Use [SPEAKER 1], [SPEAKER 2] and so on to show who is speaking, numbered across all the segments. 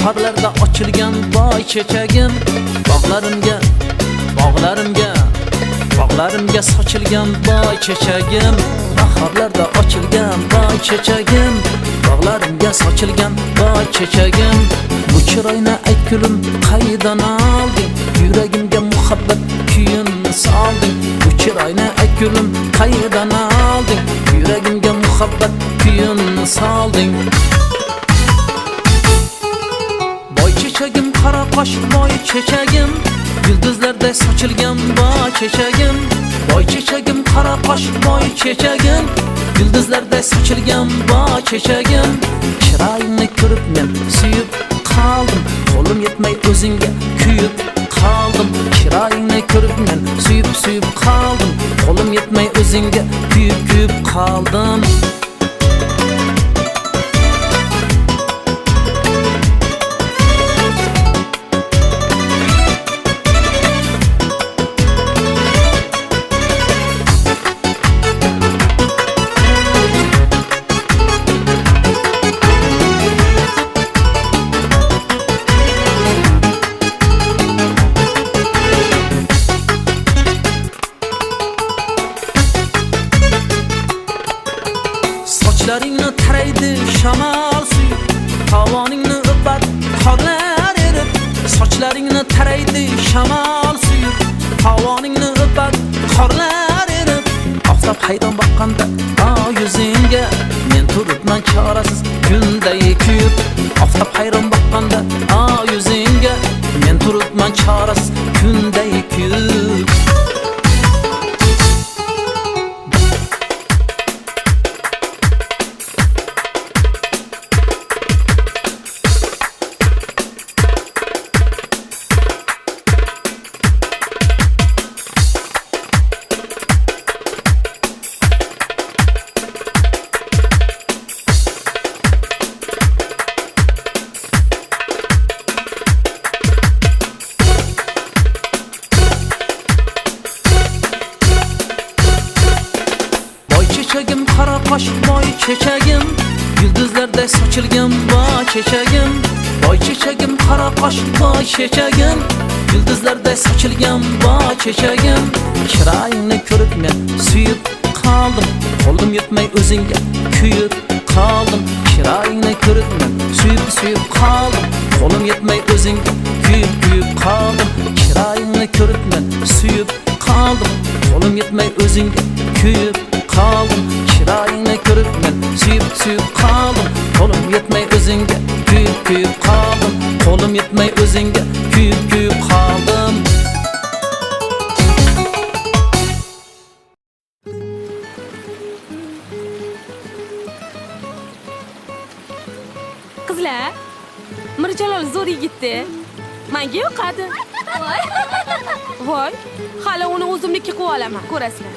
[SPEAKER 1] Baharlarda açılgan boy chechagim, bog'larimga sochilgan boy chechagim. Baharlarda açılgan boy chechagim, bog'larimga sochilgan boy chechagim. Bu chiroyni ayt kulim qaydan olding, yuragimga muhabbat kuyini solding. Bu chiroyni ayt kulim qaydan olding, yuragimga muhabbat kuyini solding. Boy chechagim, qora qosh boy chechagim, yulduzlarday sochilgan boy chechagim. Boy chechagim, qora qosh boy chechagim, yulduzlarday sochilgan boy chechagim. Chiroyingni ko'rib men suyib qaldım, qo'lim yetmay o'zingga kuyib qaldım. Chiroyingni ko'rib men suyib qaldım, qo'lim yetmay o'zingga kuyib qaldım. Sochlaringni taraydi shamol suyib, tovoningni o'par qorlar erib. Sochlaringni taraydi shamol suyib, tovoningni o'par qorlar erib. Oftob hayron boqqanda yuzingga, men turibman chorasiz kunday kuyib. Oftob hayron boqqanda yuzingga, men turibman chorasiz kunday kuyib. Chechagim, qora qosh boy chechagim, yulduzlarday sochilgan boy chechagim. Boy chechagim, qora qosh boy chechagim, yulduzlarday sochilgan boy chechagim. Chiroyingni ko'rib men suyib qaldim, qo'lim yetmay o'zingga kuyib qaldim. Chiroyingni ko'rib men suyib qaldim, qo'lim yetmay o'zingga kuyib qaldim. Chiroyingni ko'rib men suyib qaldim, qo'lim yetmay o'zingga kuyib qaldim. Chiroyingni ko'rib men suyib qaldim, qo'lim yetmay o'zingga kuyib qaldim. Qo'lim yetmay o'zingga kuyib qaldim.
[SPEAKER 2] Qizlar, Mirjalol zo'r yigitdi. Menga yoqadi. Voy, hali uni o'zimniki qilib olaman, ko'rasizlar.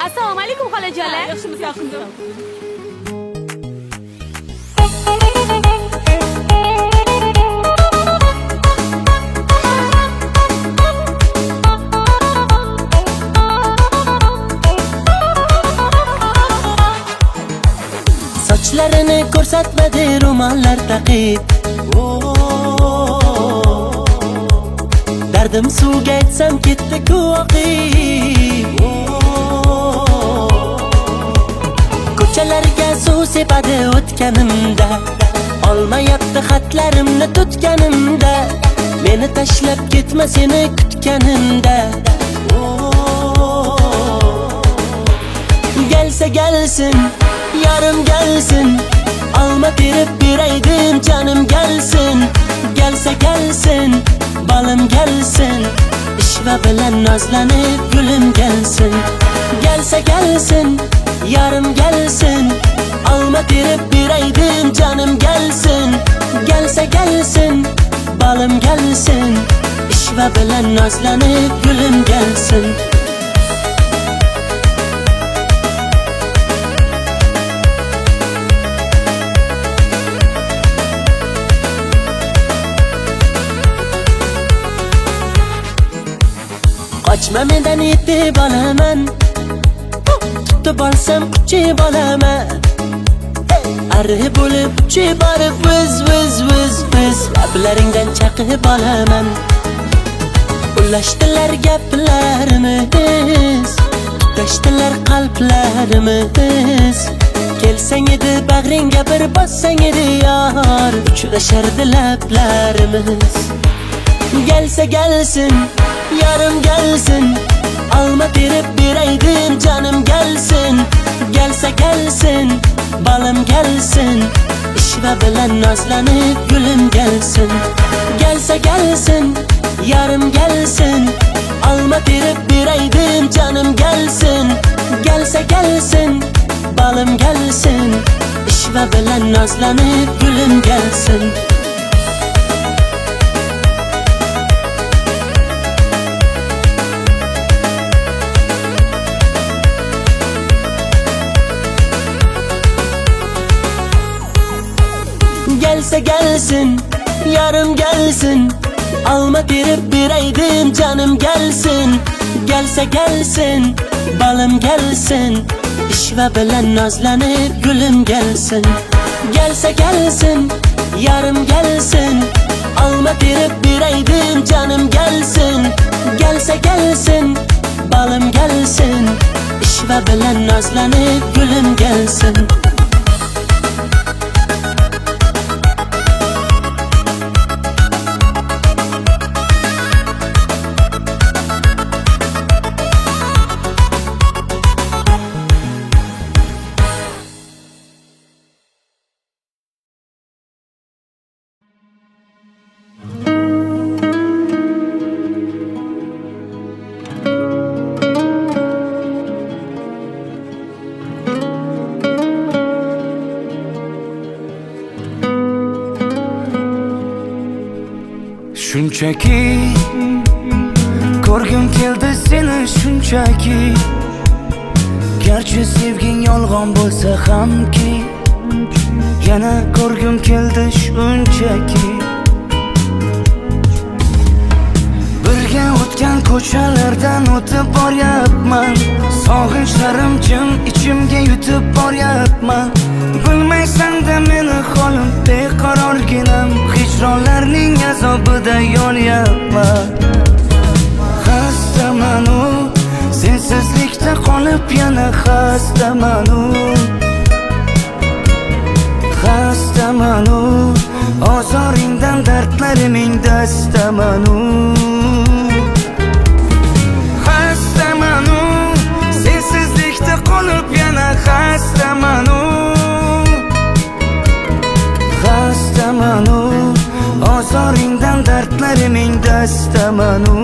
[SPEAKER 2] Assalomu alaykum xolajonlar. Yaxshimisiz, qizim?
[SPEAKER 3] Sochlarini ko'rsatmadi ro'mollar taqib. Dardim suvga aytsam ketdi oqib. Ko'chalarga suv sepadi o'tganimda, olmayapti xatlarimni tutganimda. Meni tashlab ketma seni kutganimda. Gelsa gelsin, yarım gelsin, alma terib beraydim canım gelsin. Gelsa gelsin, balım gelsin, ishva bilan nozlanib gulim gelsin. Gelsa gelsin, yarım gelsin, alma terib beraydim canım gelsin. Gelsa gelsin, balım gelsin, ishva bilan nozlanib gulim gelsin. Qochma mendan yetib olaman, tutib olsam quchib olaman. Arı bo'lib uchib borib viz viz viz viz lablaringdan chaqib olaman. Ulashdilar gaplarimiz, tutashdilar qalblarimiz. Kelsang edi bag'ringga bir bossang edi yor, uchrashardi lablarimiz. Gelse gelsin, yarım gelsin, alma berib beraydim canım gelsin. Gelse gelsin, balım gelsin, işva bilan nazlanib gülüm gelsin. Gelse gelsin, yarım gelsin, alma berib beraydim canım gelsin. Gelse gelsin, balım gelsin, işva bilan nazlanib gülüm gelsin. Gelse gelsin, yarım gelsin, alma berib beraydim canım gelsin. Gelse gelsin, balım gelsin, işva bilan nazlanib gülüm gelsin. Gelse gelsin, yarım gelsin, alma berib beraydim canım gelsin. Gelse gelsin, balım gelsin, işva bilan nazlanib gülüm gelsin.
[SPEAKER 4] Shunchaki ko'rgim keldi seni shunchaki, garchi sevging yolg'on bo'lsa hamki, yana ko'rgim keldi shunchaki. Birga o'tgan ko'chalardan o'tib boryapman, sog'inchlarim jim ichimga yutib boryapman. Bilmaysan-da meni holim beqarorginam, hijronlarning azobida yonyapman. Xastaman u, sensizlikda qolib yana xastaman u. Xastaman u, ozoringdan dardlariming dastaman u. Xastaman u, sensizlikda qolib yana xastaman u. Xastaman u, ozoringdan dardlariming dastaman u.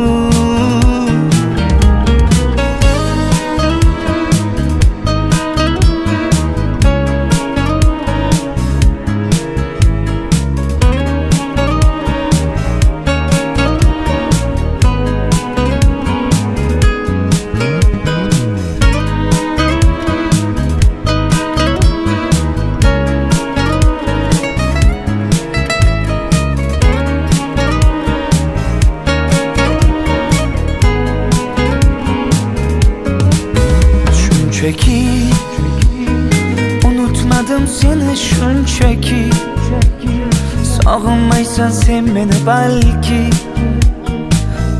[SPEAKER 4] Shunchaki unutmadim seni shunchaki, sog'inmaysan sen meni balki,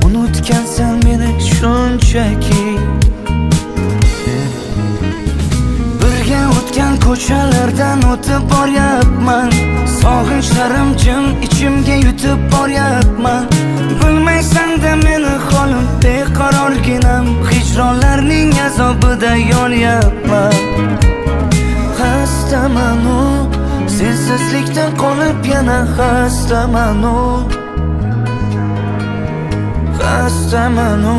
[SPEAKER 4] unutgansan meni shunchaki. Birga o'tgan ko'chalardan o'tib boryapman, sog'inchlarim jim ichimga yutib boryapman. Bilmaysan-da meni holim beqarorginam, hijronlarning azobida yonyapman. Xastaman u, sensizlikdan qolib yana xastaman u. Xastaman u,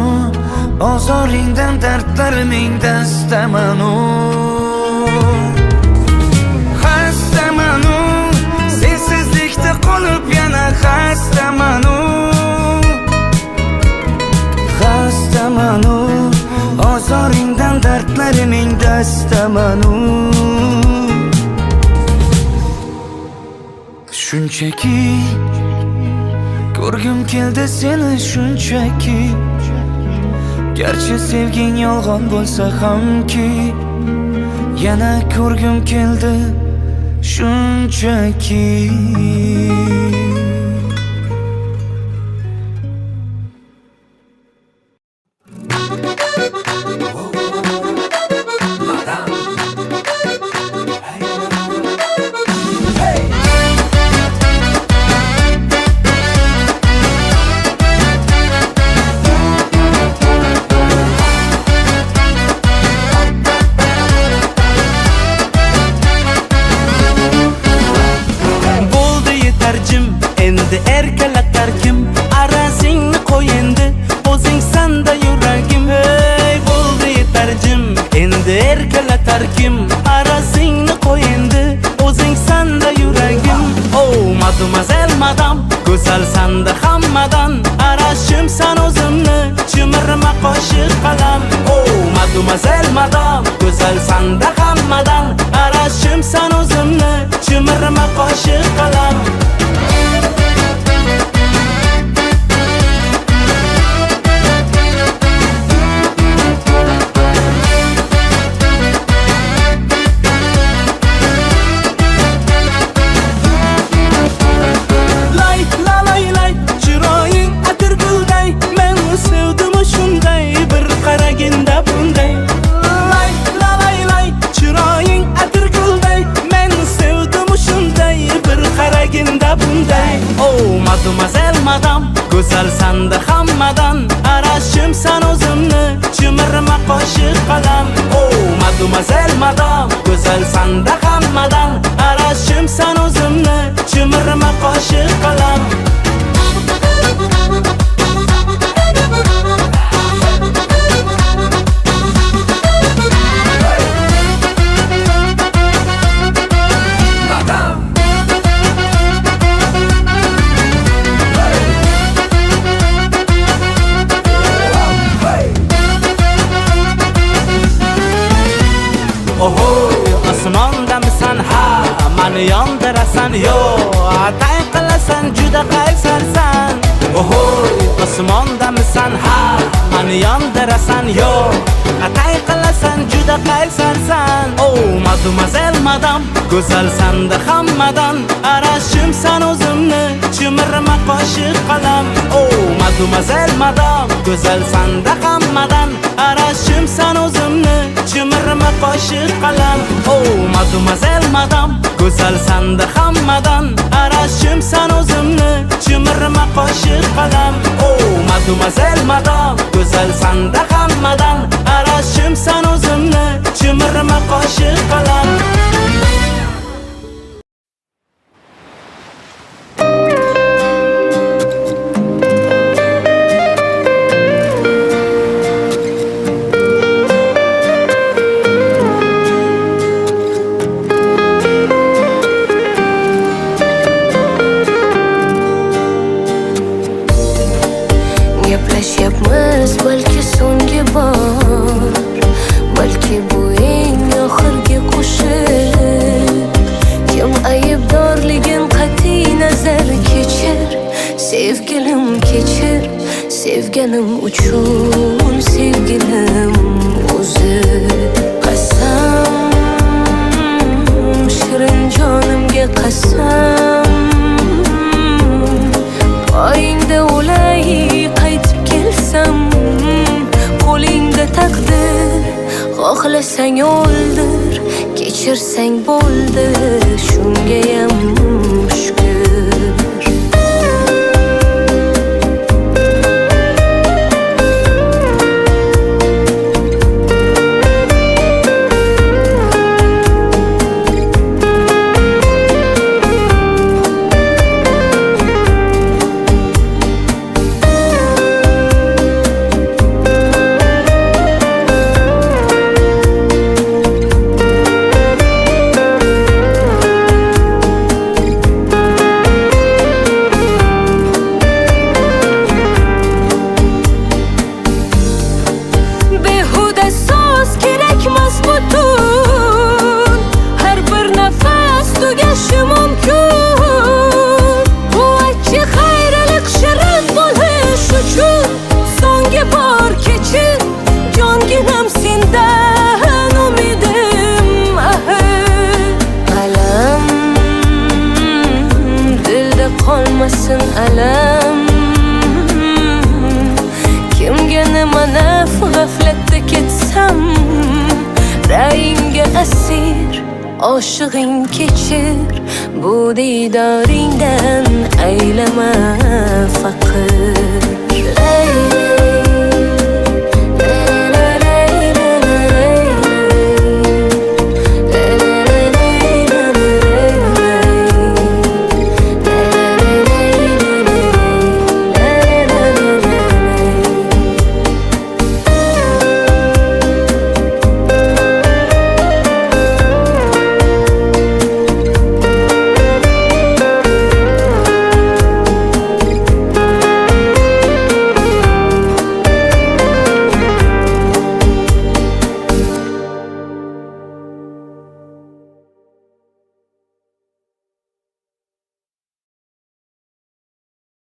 [SPEAKER 4] ozoringdan dardlariming dastaman u. Xastaman u, sensizlikda qolib yana xastaman u. Xastaman u, ozoringdan dardlariming dastaman u. Shunchaki ko'rgim keldi seni shunchaki, garchi sevging yolg'on bo'lsa hamki, yana ko'rgim keldi shunchaki endi erkalatar kim arazingni qo'y endi o'zing sanda yuragim hey bo'ldi yetarjim endi erkalatar kim arazingni qo'y endi o'zing sanda yuragim oh mademoiselle madam go'zal sanda hammadan arashim san o'zimni chimirma qoshiq qalam oh mademoiselle madam go'zal sanda hammadan arashim san o'zimni chimirma qoshiq qalam mademoiselle madam go'zal sanda hammadan arashim san o'zimni chimirma qoshiq qalam oh mademoiselle madam go'zal sanda hammadan arashim san o'zimni chimirma qoshiq qalam osmondamisan ha mani yondirasan yo atay qilasan juda qaysarsan ohoy osmondamisan ha mani yondirasan yo atay qilasan juda qaysarsan oh mademoiselle madam go'zal sanda hammadan arashim san o'zimni chimirma qoshiq qalam oh mademoiselle madam go'zal sanda hammadan arashim san o'zimni chimirma qoshiq qalam oh mademoiselle madam go'zal sanda hammadan arashim san o'zimni chimirma qoshiq qalam oh mademoiselle madam go'zal sanda hammadan arashim san o'zimni chimirma qoshiq qalam
[SPEAKER 5] Gaplashyapmiz balki so'nggi bor balki bu eng oxirgi qo'shiq kim aybdorligin qat'iy nazar kechir sevgilim kechir sevganim uchun sevgilim o'zi qasam shirin jonimga qasam poyingda o'lay qaytib kelsam qo'lingda taqdir xohlasang o'ldir kechirsang bo'ldi shungayam shukr oshig'ing kechir, bu diydoringdan aylama faqat.